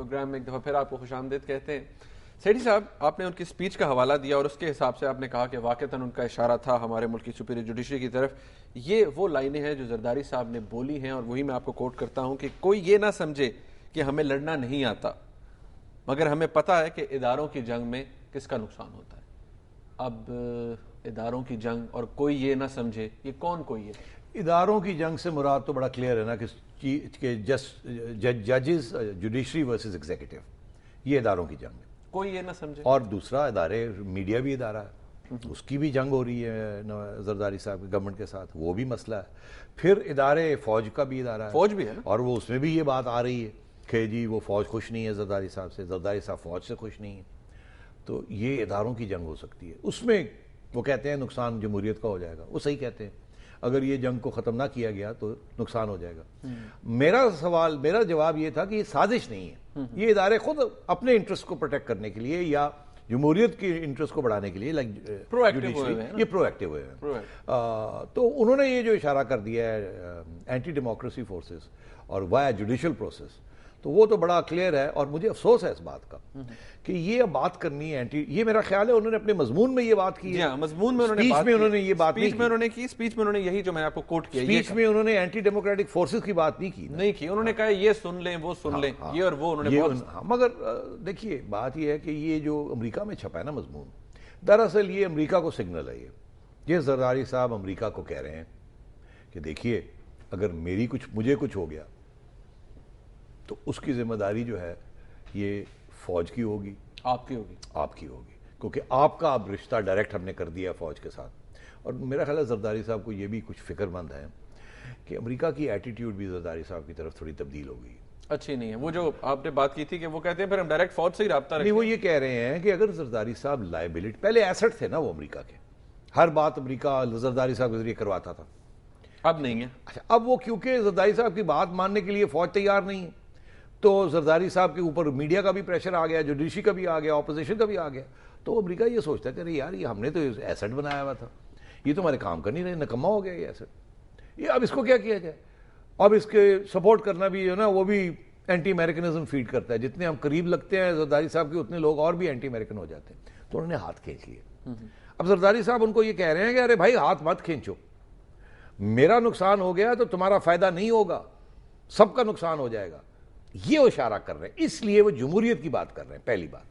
Programme میں ایک دفعہ پھر آپ کو خوش آمدید کہتے ہیں. سیٹھی صاحب, آپ نے ان کی سپیچ کا حوالہ دیا اور اس کے حساب سے آپ نے کہا کہ واقعتاً ان کا اشارہ تھا ہمارے ملک کی سپیریئر جوڈیشری کی طرف. یہ وہ لائنیں ہیں جو زرداری صاحب نے بولی ہیں اور وہی میں آپ کو کوٹ کرتا ہوں کہ کوئی یہ نہ سمجھے کہ ہمیں لڑنا نہیں آتا, مگر ہمیں پتہ ہے کہ اداروں کی جنگ میں کس کا نقصان ہوتا ہے. اب اداروں کی جنگ اور کوئی یہ نہ سمجھے, یہ کون کوئی ہے؟ اداروں کی جنگ سے مراد تو بڑا کلیئر ہے نا کہ ججز جوڈیشری ورسز ایگزیکٹو, یہ اداروں کی جنگ ہے. کوئی یہ نہ سمجھے. اور دوسرا ادارے, میڈیا بھی ادارہ ہے, اس کی بھی جنگ ہو رہی ہے زرداری صاحب کی گورنمنٹ کے ساتھ, وہ بھی مسئلہ ہے. پھر ادارے فوج کا بھی ادارہ ہے, فوج بھی ہے نا, اور وہ اس میں بھی یہ بات آ رہی ہے کہ جی وہ فوج خوش نہیں ہے زرداری صاحب سے, زرداری صاحب فوج سے خوش نہیں ہے. تو یہ اداروں کی جنگ ہو سکتی ہے. اس میں وہ کہتے ہیں نقصان جمہوریت کا ہو جائے گا, وہ صحیح کہتے ہیں. اگر یہ جنگ کو ختم نہ کیا گیا تو نقصان ہو جائے گا. میرا جواب یہ تھا کہ یہ سازش نہیں ہے, یہ ادارے خود اپنے انٹرسٹ کو پروٹیکٹ کرنے کے لیے یا جمہوریت کی انٹرسٹ کو بڑھانے کے لیے یہ پرو ایکٹیو ہوئے ہیں. تو انہوں نے یہ جو اشارہ کر دیا ہے اینٹی ڈیموکریسی فورسز اور وایا جوڈیشل پروسیس, تو وہ تو بڑا کلیئر ہے. اور مجھے افسوس ہے اس بات کا کہ یہ بات کرنی ہے یہ میرا خیال ہے انہوں نے اپنے مضمون میں یہ بات کی ہے. مضمون میں انہوں نے یہ بات کی, سپیچ میں انہوں نے یہی جو میں نے آپ کو کوٹ کیا, سپیچ میں انہوں نے اینٹی ڈیموکریٹک فورسز کی بات نہیں کی. انہوں نے کہا یہ سن لیں وہ سن لیں, یہ اور وہ انہوں نے. مگر دیکھیے بات یہ ہے کہ یہ جو امریکہ میں چھپا ہے نا مضمون, دراصل یہ امریکہ کو سگنل ہے. یہ زرداری صاحب امریکہ کو کہہ رہے ہیں کہ دیکھیے اگر مجھے کچھ ہو گیا تو اس کی ذمہ داری جو ہے یہ فوج کی ہوگی, آپ کی ہوگی, کیونکہ آپ کا اب رشتہ ڈائریکٹ ہم نے کر دیا فوج کے ساتھ. اور میرا خیال ہے زرداری صاحب کو یہ بھی کچھ فکر مند ہے کہ امریکہ کی ایٹیٹیوڈ بھی زرداری صاحب کی طرف تھوڑی تبدیل ہو گئی, اچھی نہیں ہے. وہ جو آپ نے بات کی تھی کہ وہ کہتے ہیں پھر ہم ڈائریکٹ فوج سے ہی رابطہ رکھیں. نہیں, وہ یہ کہہ رہے ہیں کہ اگر زرداری صاحب لائبلٹی, پہلے ایسٹ تھے نا وہ امریکہ کے, ہر بات امریکہ زرداری صاحب کے ذریعے کرواتا تھا, اب نہیں ہے. اچھا, اب وہ کیونکہ زرداری صاحب کی بات ماننے کے لیے فوج تیار نہیں ہے تو زرداری صاحب کے اوپر میڈیا کا بھی پریشر آ گیا, جوڈیشری کا بھی آ گیا, اپوزیشن کا بھی آ گیا. تو امریکہ یہ سوچتا ہے کہ یار یہ ہم نے تو ایسٹ بنایا ہوا تھا, یہ تو ہمارے کام کر نہیں رہے, نکما ہو گیا یہ ایسٹ, یہ اب اس کو کیا کیا جائے. اب اس کے سپورٹ کرنا بھی جو ہے نا وہ بھی اینٹی امریکنزم فیڈ کرتا ہے. جتنے ہم قریب لگتے ہیں زرداری صاحب کے اتنے لوگ اور بھی اینٹی امریکن ہو جاتے ہیں. تو انہوں نے ہاتھ کھینچ لیے. اب زرداری صاحب ان کو یہ کہہ رہے ہیں کہ ارے بھائی ہاتھ مت کھینچو, میرا نقصان ہو گیا تو تمہارا فائدہ نہیں ہوگا, سب کا نقصان ہو جائے گا. یہ وہ اشارہ کر رہے ہیں, اس لیے وہ جمہوریت کی بات کر رہے ہیں, پہلی بات.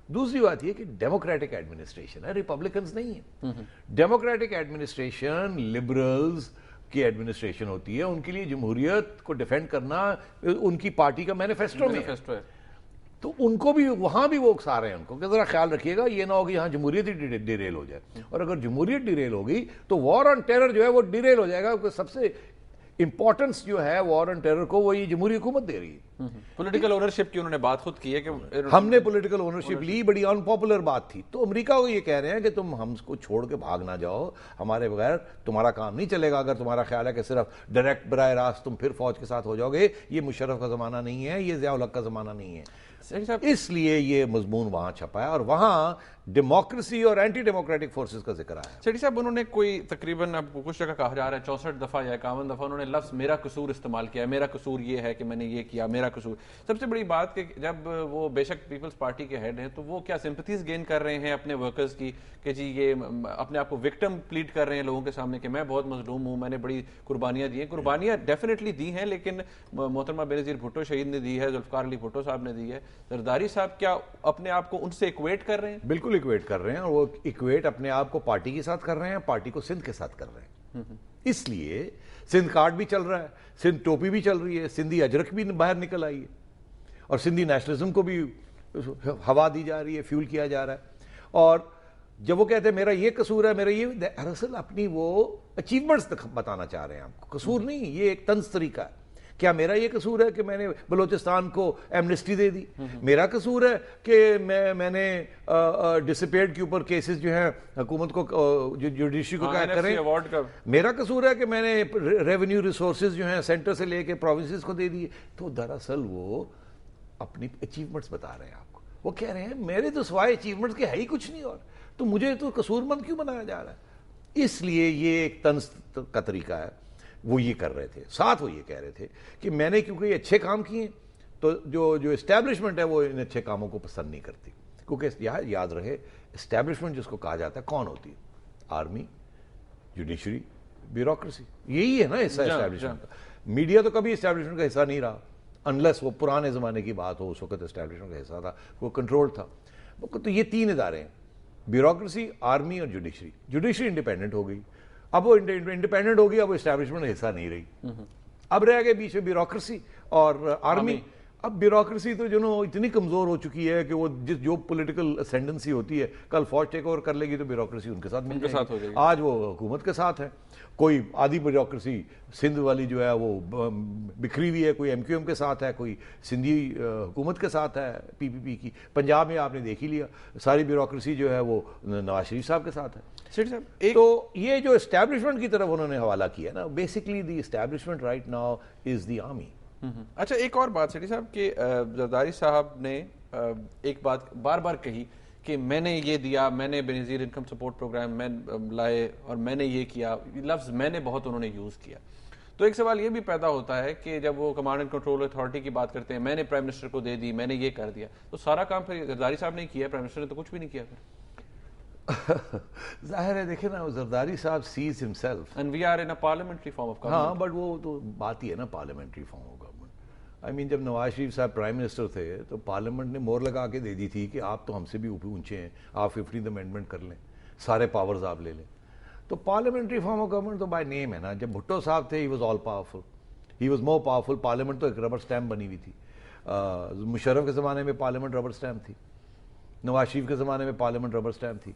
دوسری بات یہ کہ ڈیموکریٹک ایڈمنسٹریشن ہے, ریپبلکنز نہیں ہیں. ڈیموکریٹک ایڈمنسٹریشن لبرلز کی ایڈمنسٹریشن ہوتی ہے, ان کے لیے جمہوریت کو ڈیفینڈ کرنا ان کی پارٹی کا مینیفیسٹو میں ہے. تو ان کو بھی وہاں بھی وہ اکسا رہے ہیں ان کو کہ ذرا خیال رکھیے گا یہ نہ ہو کہ یہاں جمہوریت ہی ڈیریل ہو جائے, اور اگر جمہوریت ڈیریل ہوگی تو وار آن ٹیرر جو ہے وہ ڈیریل ہو جائے گا, کیونکہ سب سے امپورٹنس جو ہے وار آن ٹیرر کو وہ یہ جمہوری حکومت دے رہی ہے. پولیٹیکل اونرشپ کی انہوں نے بات خود کی ہے کہ ہم نے پولیٹیکل اونرشپ لی, بڑی ان پاپولر بات تھی. تو امریکہ کو یہ کہہ رہے ہیں کہ تم ہم کو چھوڑ کے بھاگ نہ جاؤ, ہمارے بغیر تمہارا کام نہیں چلے گا. اگر تمہارا خیال ہے کہ صرف ڈائریکٹ براہ راست تم پھر فوج کے ساتھ ہو جاؤ گے, یہ مشرف کا زمانہ نہیں ہے, یہ ضیاء الحق کا زمانہ نہیں ہے. اس لیے یہ مضمون وہاں چھپا ہے اور وہاں ڈیموکریسی اور اینٹی ڈیموکریٹک فورسز کا ذکر آیا. سیٹھی صاحب انہوں نے کوئی تقریباً اب کچھ جگہ کہا جا رہا ہے 64 دفعہ یا 51 دفعہ انہوں نے لفظ میرا قصور استعمال کیا ہے, میرا قصور یہ ہے کہ میں نے یہ کیا, میرا قصور. سب سے بڑی بات کہ جب وہ بے شک پیپلز پارٹی کے ہیڈ ہیں تو وہ کیا سمپتھیز گین کر رہے ہیں اپنے ورکرز کی کہ جی یہ اپنے آپ کو وکٹم پلیٹ کر رہے ہیں لوگوں کے سامنے کہ میں بہت مظلوم ہوں, میں نے بڑی قربانیاں دی ہیں. قربانیاں ڈیفینیٹلی دی ہیں, لیکن محترمہ بینظیر بھٹو شہید نے دی ہے, ذوالفقار علی بھٹو صاحب نے دی ہے. زرداری صاحب کیا اپنے آپ کو ان سے ایکویٹ کر رہے ہیں؟ بالکل ایکویٹ کر رہے ہیں, اور وہ ایکویٹ اپنے آپ کو پارٹی کے ساتھ کر رہے ہیں, پارٹی کو سندھ کے ساتھ کر رہے ہیں. اس لیے سندھ کارڈ بھی چل رہا ہے, سندھ ٹوپی بھی چل رہی ہے, سندھی اجرک بھی باہر نکل آئی ہے, اور سندھی نیشنلزم کو بھی ہوا دی جا رہی ہے, فیول کیا جا رہا ہے. اور جب وہ کہتے ہیں میرا یہ قصور ہے, میرا یہ, دراصل اپنی وہ اچیومنٹس بتانا چاہ رہے ہیں آپ کو. قصور نہیں, یہ ایک طنز طریقہ ہے. کیا میرا یہ قصور ہے کہ میں نے بلوچستان کو ایمنسٹی دے دی؟ میرا قصور ہے کہ میں نے ڈسپیئرڈ کے اوپر کیسز جو ہیں حکومت کو جوڈیشری کو کیا کریں؟ میرا قصور ہے کہ میں نے ریونیو ریسورسز جو ہیں سینٹر سے لے کے پروونسز کو دے دیے. تو دراصل وہ اپنی اچیومنٹس بتا رہے ہیں آپ کو. وہ کہہ رہے ہیں میرے تو سوائے اچیومنٹس کے ہے ہی کچھ نہیں, اور تو مجھے تو قصور مند کیوں بنایا جا رہا ہے؟ اس لیے یہ ایک طنز کا طریقہ ہے. وہ یہ کر رہے تھے, ساتھ وہ یہ کہہ رہے تھے کہ میں نے کیونکہ یہ اچھے کام کیے تو جو اسٹیبلشمنٹ ہے وہ ان اچھے کاموں کو پسند نہیں کرتی، کیونکہ یاد رہے اسٹیبلشمنٹ جس کو کہا جاتا ہے کون ہوتی ہے؟ آرمی، جوڈیشری، بیوروکریسی، یہی ہے نا حصہ اسٹیبلشمنٹ کا. میڈیا تو کبھی اسٹیبلشمنٹ کا حصہ نہیں رہا انلیس وہ پرانے زمانے کی بات ہو، اس وقت اسٹیبلشمنٹ کا حصہ تھا، وہ کنٹرول تھا. تو یہ تین ادارے ہیں، بیوروکریسی، آرمی اور جوڈیشری. جوڈیشری انڈیپینڈنٹ ہو گئی، اب وہ انڈیپینڈنٹ ہوگی، اب وہ اسٹیبلشمنٹ کا حصہ نہیں رہی. اب رہ گئے بیچ میں بیوروکریسی اور آرمی. اب بیوروکریسی تو اتنی کمزور ہو چکی ہے کہ وہ جو پولیٹیکل اسینڈنسی ہوتی ہے، کل فوج ٹیک اوور کر لے گی تو بیوروکریسی ان کے ساتھ مل جائے گی. آج وہ حکومت کے ساتھ ہے. کوئی آدھی بیوروکریسی سندھ والی جو ہے وہ بکھری ہوئی ہے، کوئی ایم کیو ایم کے ساتھ ہے، کوئی سندھی حکومت کے ساتھ ہے پی پی پی کی. پنجاب میں آپ نے دیکھ ہی لیا ساری بیوروکریسی جو ہے وہ نواز شریف صاحب کے ساتھ ہے. تو یہ جو اسٹیبلشمنٹ کی طرف انہوں نے حوالہ کیا نا، basically the establishment right now is the army. اچھا ایک اور بات سیٹھی صاحب کہ زرداری صاحب نے ایک بات بار بار کہی کہ میں نے یہ دیا، میں نے بینظیر انکم سپورٹ پروگرام میں لائے اور میں نے یہ کیا. لفظ میں نے بہت انہوں نے یوز کیا. تو ایک سوال یہ بھی پیدا ہوتا ہے کہ جب وہ کمانڈ اینڈ کنٹرول اتھارٹی کی بات کرتے ہیں، میں نے پرائم منسٹر کو دے دی، میں نے یہ کر دیا، تو سارا کام پھر زرداری صاحب نے کیا، پرائم منسٹر نے تو کچھ بھی نہیں کیا. پھر ظاہر ہے دیکھیں نا، زرداری صاحب says himself and we are in a parliamentary form of government. ہاں بٹ وہ تو بات ہی ہے نا پارلیمنٹری فارم آف گورنمنٹ. جب نواز شریف صاحب پرائم منسٹر تھے تو پارلیمنٹ نے مور لگا کے دے دی تھی کہ آپ تو ہم سے بھی اونچے ہیں، آپ 15th امینڈمنٹ کر لیں، سارے پاورز آپ لے لیں. تو پارلیمنٹری فارم آف گورنمنٹ تو بائی نیم ہے نا. جب بھٹو صاحب تھے he was all powerful, he was more powerful. Parliament تو ایک ربر اسٹیمپ بنی ہوئی تھی. مشرف کے زمانے میں پارلیمنٹ ربر اسٹیمپ تھی، نواز شریف کے زمانے میں پارلیمنٹ ربر اسٹیمپ تھی،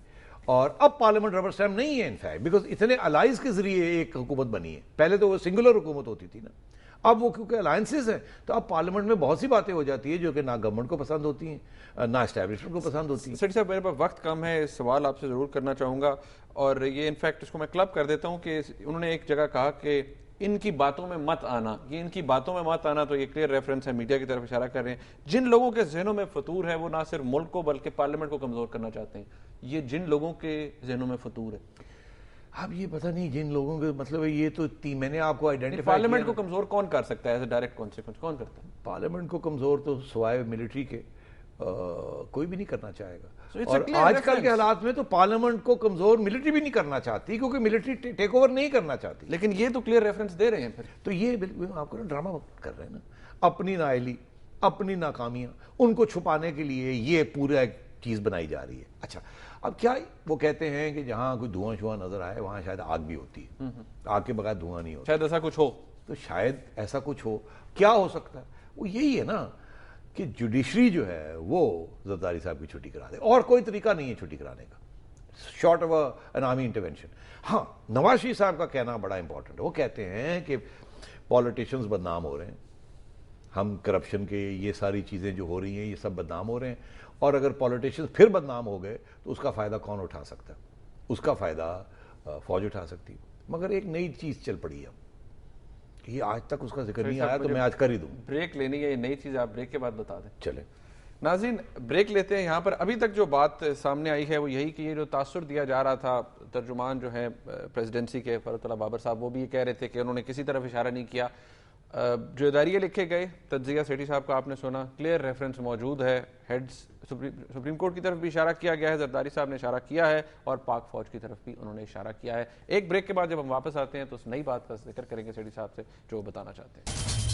اور اب پارلیمنٹ ربر اسٹیمپ نہیں ہے انفیکٹ، بیکاز اتنے الائنس کے ذریعے ایک حکومت بنی ہے. پہلے تو وہ سنگولر حکومت ہوتی تھی نا، اب وہ کیونکہ الائنسز ہیں تو اب پارلیمنٹ میں بہت سی باتیں ہو جاتی ہیں جو کہ نہ گورنمنٹ کو پسند ہوتی ہیں نہ اسٹیبلشمنٹ کو پسند ہوتی ہیں. سیٹھی صاحب میرے پاس وقت کم ہے، سوال آپ سے ضرور کرنا چاہوں گا، اور یہ انفیکٹ اس کو میں کلب کر دیتا ہوں کہ انہوں نے ایک جگہ کہا کہ ان کی باتوں میں مت آنا. یہ ان کی باتوں میں مت آنا تو یہ کلیئر ریفرنس ہے، میڈیا کی طرف اشارہ کر رہے ہیں. جن لوگوں کے ذہنوں میں فطور ہے وہ نہ صرف ملک کو بلکہ پارلیمنٹ کو کمزور کرنا چاہتے ہیں. یہ جن لوگوں کے ذہنوں میں فطور ہے، اب یہ پتہ نہیں جن لوگوں کے مطلب ہے، یہ تو میں نے آپ کو آئیڈینٹیفائی. پارلیمنٹ کو کمزور کون کر سکتا ہے ایز اے ڈائریکٹ کانسیکوینس؟ کون کرتا ہے پارلیمنٹ کو کمزور؟ تو سوائے ملٹری کے کوئی بھی نہیں کرنا چاہے گا. اور آج کل کے حالات میں تو پارلیمنٹ کو کمزور ملٹری بھی نہیں کرنا چاہتی، کیونکہ ملٹری ٹیک اوور نہیں کرنا چاہتی. لیکن یہ تو کلیئر ریفرنس دے رہے ہیں پھر. تو یہ بالکل آپ کو نا ڈرامہ کر رہے ہیں نا، اپنی نااہلی، اپنی ناکامیاں، ان کو چھپانے کے لیے یہ پورا ایک چیز بنائی جا رہی ہے. اچھا اب کیا وہ کہتے ہیں کہ جہاں کوئی دھواں شواں نظر آئے وہاں شاید آگ بھی ہوتی ہے، آگ کے بغیر دھواں نہیں ہوتا. شاید ایسا کچھ ہو. تو شاید ایسا کچھ ہو. کیا ہو سکتا ہے؟ وہ یہی ہے نا کہ جوڈیشری جو ہے وہ زرداری صاحب کی چھٹی کرا دے، اور کوئی طریقہ نہیں ہے چھٹی کرانے کا short of N army intervention. ہاں نواز شریف صاحب کا کہنا بڑا امپورٹنٹ ہے. وہ کہتے ہیں کہ پالیٹیشینز بدنام ہو رہے ہیں، ہم کرپشن کے یہ ساری چیزیں جو ہو رہی ہیں یہ سب بدنام ہو رہے ہیں، اور اگر پالیٹیشینز پھر بدنام ہو گئے تو اس کا فائدہ کون اٹھا سکتا ہے؟ اس کا فائدہ فوج اٹھا سکتی. مگر ایک نئی چیز چل پڑی ہے، یہ آج تک اس کا ذکر نہیں آیا تو میں آج کر ہی دوں. بریک لینی ہے، یہ نئی چیز آپ بریک کے بعد بتا دیں. چلیں ناظرین بریک لیتے ہیں. یہاں پر ابھی تک جو بات سامنے آئی ہے وہ یہی کہ یہ جو تاثر دیا جا رہا تھا، ترجمان جو ہیں پریزیڈنسی کے فرحت اللہ بابر صاحب وہ بھی یہ کہہ رہے تھے کہ انہوں نے کسی طرف اشارہ نہیں کیا. جو اداریے لکھے گئے تجزیہ سیٹھی صاحب کا آپ نے سنا، کلیئر ریفرنس موجود ہے. ہیڈز سپریم کورٹ کی طرف بھی اشارہ کیا گیا ہے، زرداری صاحب نے اشارہ کیا ہے، اور پاک فوج کی طرف بھی انہوں نے اشارہ کیا ہے. ایک بریک کے بعد جب ہم واپس آتے ہیں تو اس نئی بات کا ذکر کریں گے سیٹھی صاحب سے جو بتانا چاہتے ہیں.